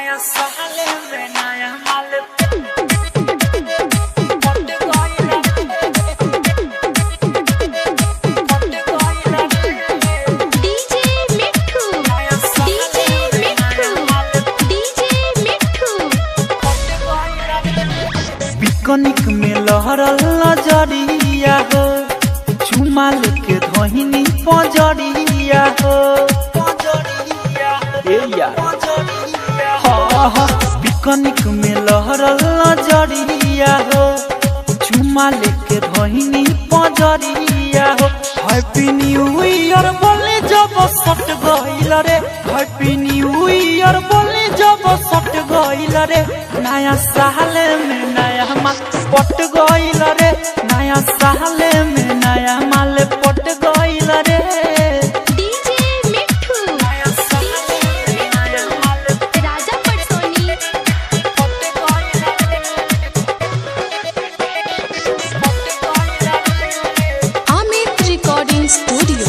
नया साल में नया माल पिकनिक में लहरल नजरिया हो, चुमा लेके धोहिनी पजरिया हो। पिकनिक में लहरल नजरिया हो, चुमा लेके धोहिनी पजरिया हो। हैप्पी न्यू ईयर बोले जब सट गइल रे, हैप्पी न्यू ईयर बोले जब सट गइल रे। नया साल में नया माल पट गइल रे, नया साल में नया माल पट गइल रे। डीजे मिठू नया साल में नया माल राजा पटसोनी पट गइल रे। अमित रिकॉर्डिंग स्टूडियो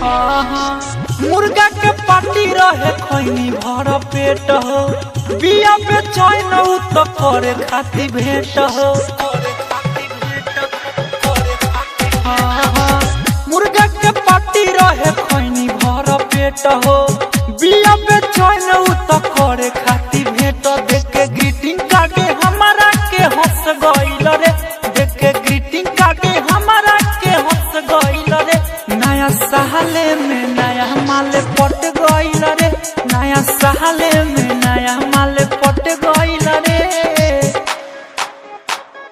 हाँ मुर्गा के पार्टी रहे खैनी भर पेट हो, बिया पे चैन तो करे खाती भेंट हो। हाँ मुर्गा के पार्टी रहे खैनी भर पेट हो, बिया पे चैन तो करे खाती भेंट। देख के ग्रीटिंग कार्ड हमारा के हंस गइल रे, देख के ग्रीटिंग कार्ड हमारा के हंस गइल रे। नया साल में नया माल पट गइल रे, नया साल में नया माल पट गइल रे।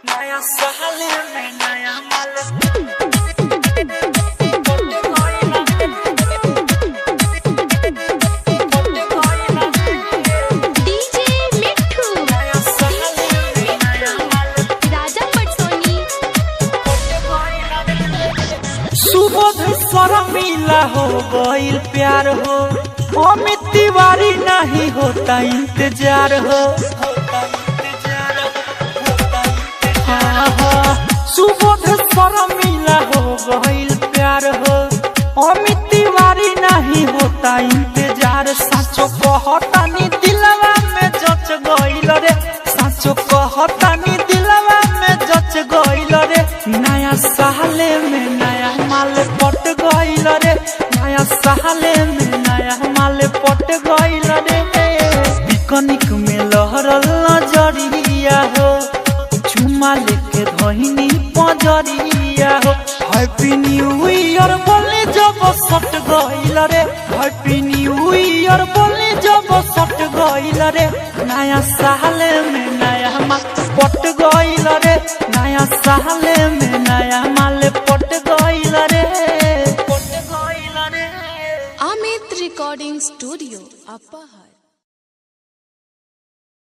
नया साल में नया माल डीजे मिठू राजा पटसोनी सुबोध शर्मिला हो गइल प्यार हो, अमित तिवारी नहीं होता इंतजार हो। सुबोध शर्मिला हो गइल प्यार हो, अमित तिवारी नहीं होता इंतजार। साचो कहतानी दिलवा में जच गइल रे, साचो कहतानी दिलवा में जच गइल रे। नया साल में नया माल पट गइल रे, नया साल में नया माल पट गइल रे। पिकनिक में लहरल नजरिया हो, चुमा लेके धोहिनी पजरिया हो। हैप्पी न्यू ईयर बोले जब सट गइल रे, हैप्पी न्यू ईयर बोले जब सट गइल रे। नया साल में नया माल पट गइल रे, नया साल में नया माल पट गइल रे। पट गइल रे। अमित रिकॉर्डिंग स्टूडियो अपर